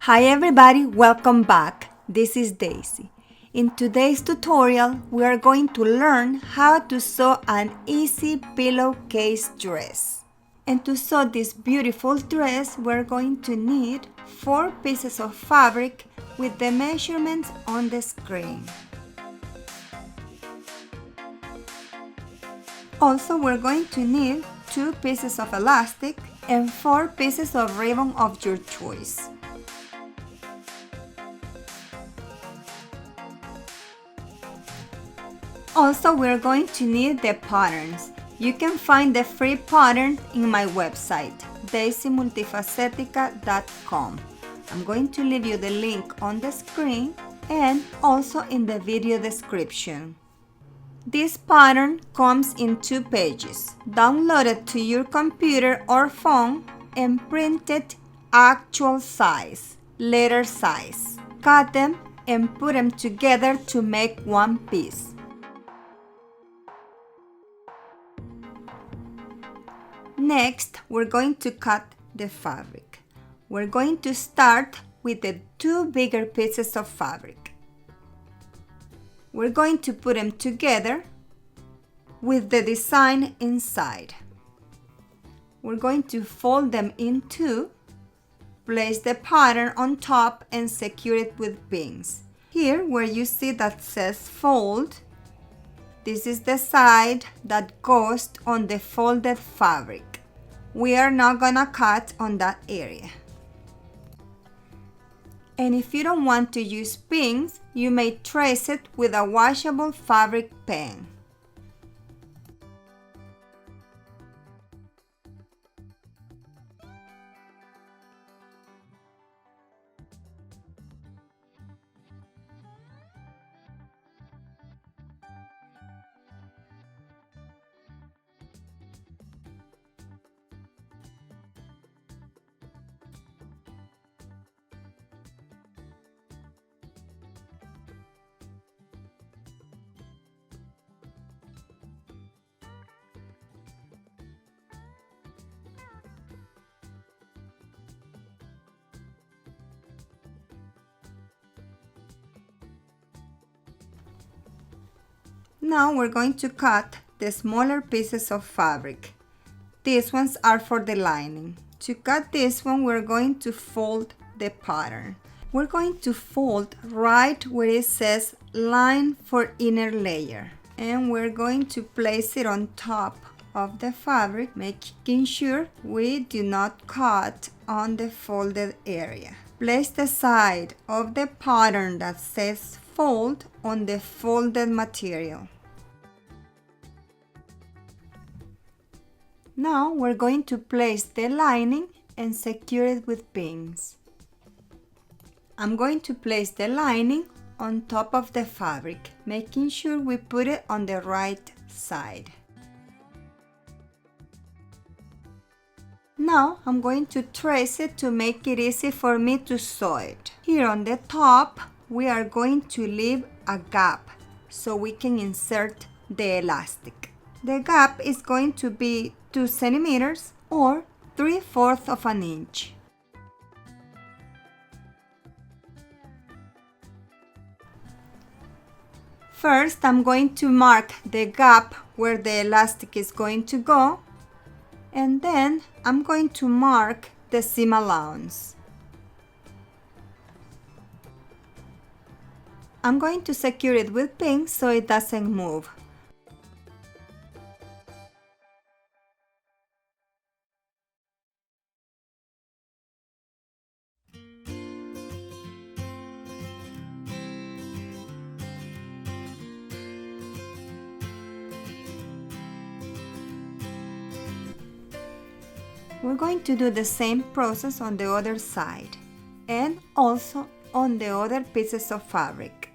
Hi everybody, welcome back. This is Daisy. In today's tutorial, we are going to learn how to sew an easy pillowcase dress. And to sew this beautiful dress, we're going to need 4 pieces of fabric with the measurements on the screen. Also, we're going to need 2 pieces of elastic and 4 pieces of ribbon of your choice. Also, we're going to need the patterns. You can find the free pattern in my website, daisymultifacetica.com. I'm going to leave you the link on the screen and also in the video description. This pattern comes in 2 pages. Download it to your computer or phone and print it actual size, letter size. Cut them and put them together to make one piece. Next, we're going to cut the fabric. We're going to start with the 2 bigger pieces of fabric. We're going to put them together with the design inside. We're going to fold them in 2, place the pattern on top and secure it with pins. Here where you see that says fold, this is the side that goes on the folded fabric. We are not gonna cut on that area. And if you don't want to use pins, you may trace it with a washable fabric pen. Now we're going to cut the smaller pieces of fabric. These ones are for the lining. To cut this one, we're going to fold the pattern. We're going to fold right where it says line for inner layer. And we're going to place it on top of the fabric, making sure we do not cut on the folded area. Place the side of the pattern that says fold on the folded material. Now we're going to place the lining and secure it with pins. I'm going to place the lining on top of the fabric, making sure we put it on the right side. Now I'm going to trace it to make it easy for me to sew it. Here on the top, we are going to leave a gap so we can insert the elastic. The gap is going to be 2 centimeters or 3/4 of an inch. First, I'm going to mark the gap where the elastic is going to go, and then I'm going to mark the seam allowance. I'm going to secure it with pins so it doesn't move. We're going to do the same process on the other side and also on the other pieces of fabric.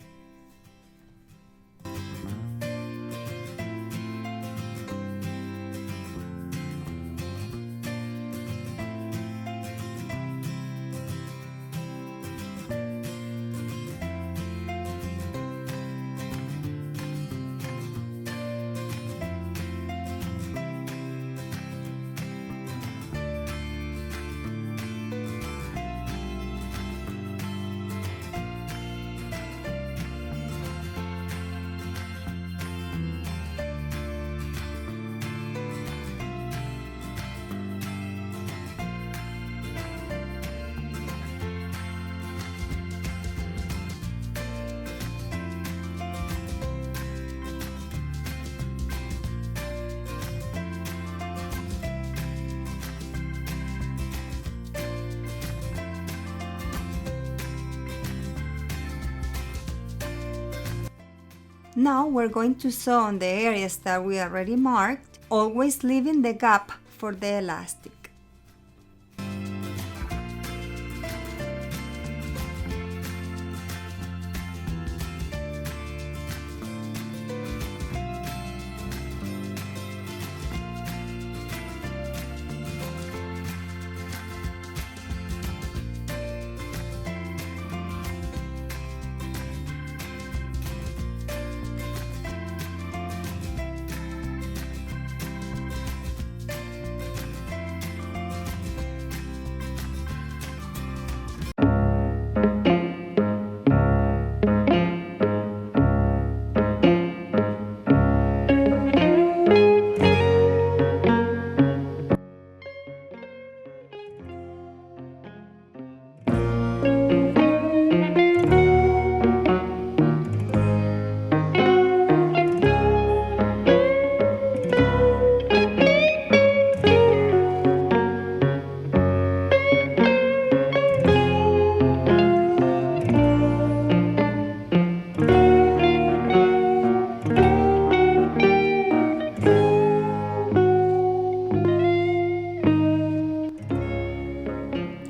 Now we're going to sew on the areas that we already marked, always leaving the gap for the elastic.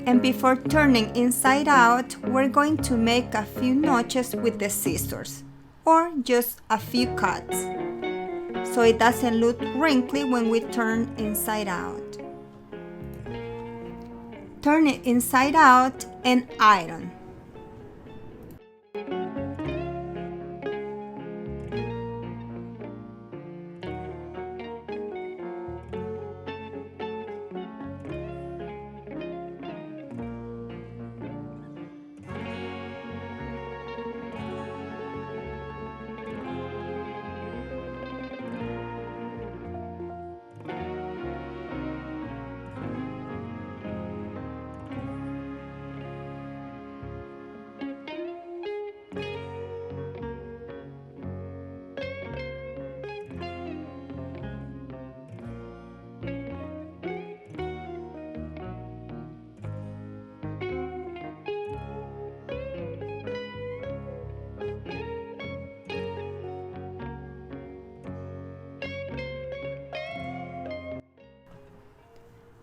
And before turning inside out, we're going to make a few notches with the scissors, or just a few cuts, so it doesn't look wrinkly when we turn inside out. Turn it inside out and iron.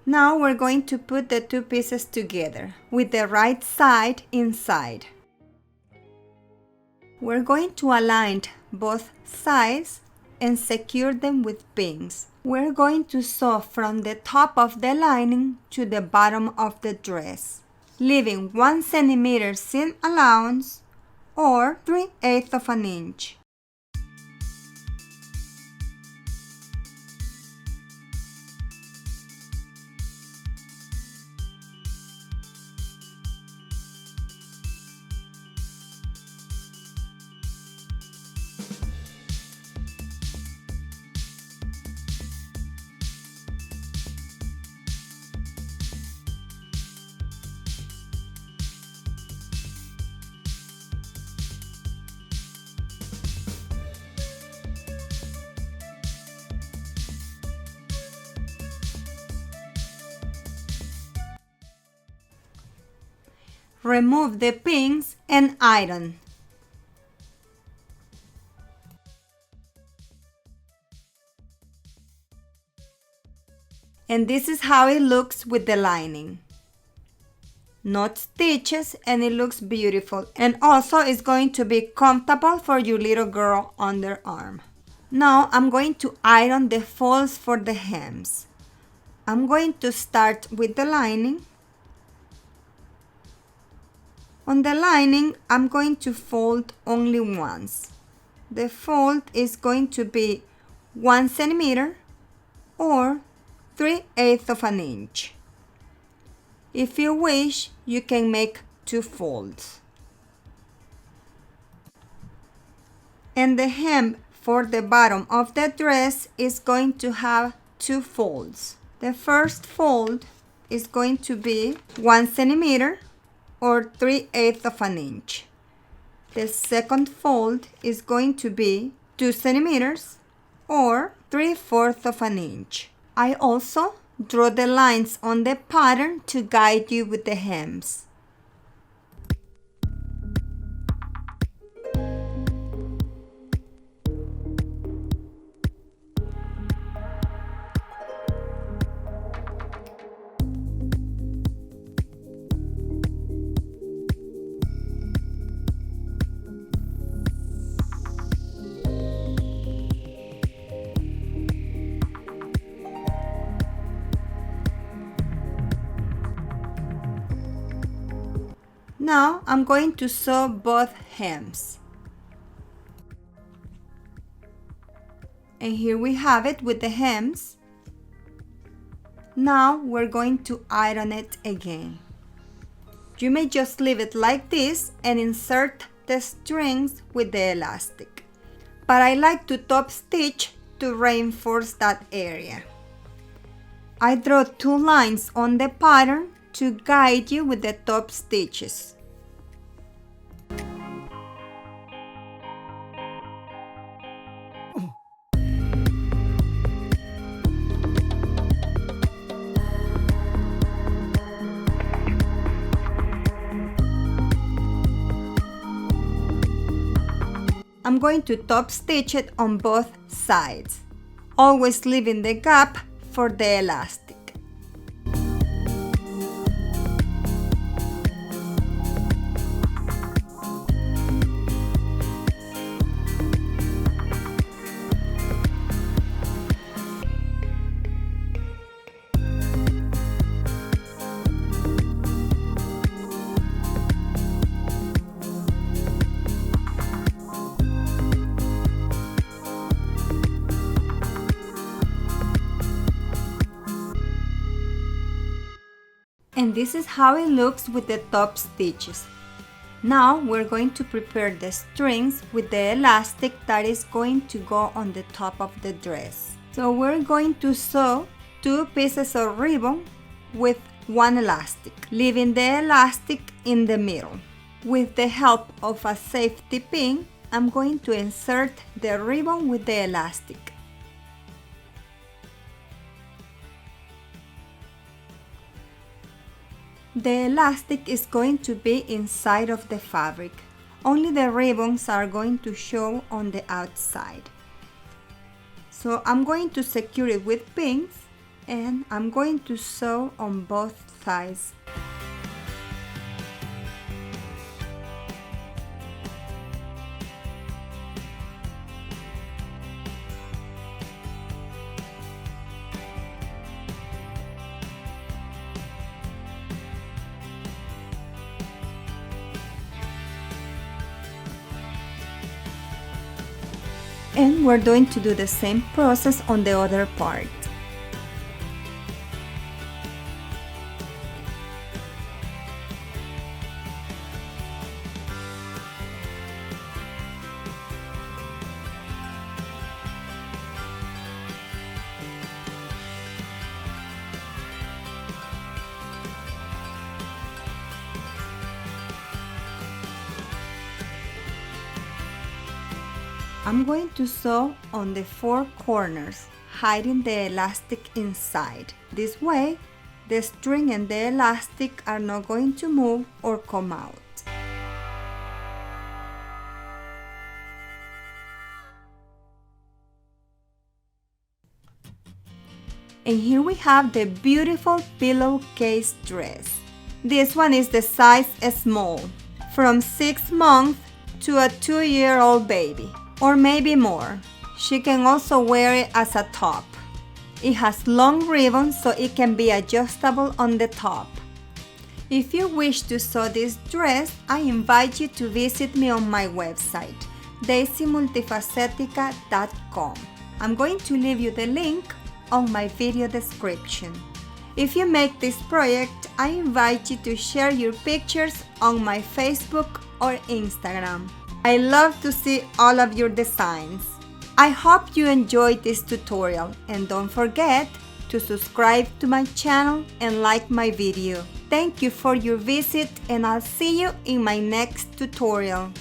Now we're going to put the two pieces together with the right side inside. We're going to align both sides and secure them with pins. We're going to sew from the top of the lining to the bottom of the dress, leaving 1 centimeter seam allowance or 3/8 of an inch. Remove the pins and iron. And this is how it looks with the lining. Not stitches, and it looks beautiful, and also it's going to be comfortable for your little girl underarm. Now I'm going to iron the folds for the hems. I'm going to start with the lining. On the lining, I'm going to fold only once. The fold is going to be 1 centimeter or 3/8 of an inch. If you wish, you can make 2 folds. And the hem for the bottom of the dress is going to have 2 folds. The first fold is going to be 1 centimeter or 3/8 of an inch. The second fold is going to be 2 centimeters or 3/4 of an inch. I also draw the lines on the pattern to guide you with the hems. Now I'm going to sew both hems. And here we have it with the hems. Now we're going to iron it again. You may just leave it like this and insert the strings with the elastic. But I like to top stitch to reinforce that area. I draw 2 lines on the pattern to guide you with the top stitches. I'm going to top stitch it on both sides, always leaving the gap for the elastic. And this is how it looks with the top stitches. Now we're going to prepare the strings with the elastic that is going to go on the top of the dress. So we're going to sew 2 pieces of ribbon with 1 elastic, leaving the elastic in the middle. With the help of a safety pin, I'm going to insert the ribbon with the elastic. The elastic is going to be inside of the fabric. Only the ribbons are going to show on the outside. So I'm going to secure it with pins and I'm going to sew on both sides. And we're going to do the same process on the other part. I'm going to sew on the 4 corners, hiding the elastic inside. This way, the string and the elastic are not going to move or come out. And here we have the beautiful pillowcase dress. This one is the size small, from 6 months to a 2-year-old baby, or maybe more. She can also wear it as a top. It has long ribbons so it can be adjustable on the top. If you wish to sew this dress, I invite you to visit me on my website, daisymultifacetica.com. I'm going to leave you the link on my video description. If you make this project, I invite you to share your pictures on my Facebook or Instagram. I love to see all of your designs. I hope you enjoyed this tutorial and don't forget to subscribe to my channel and like my video. Thank you for your visit and I'll see you in my next tutorial.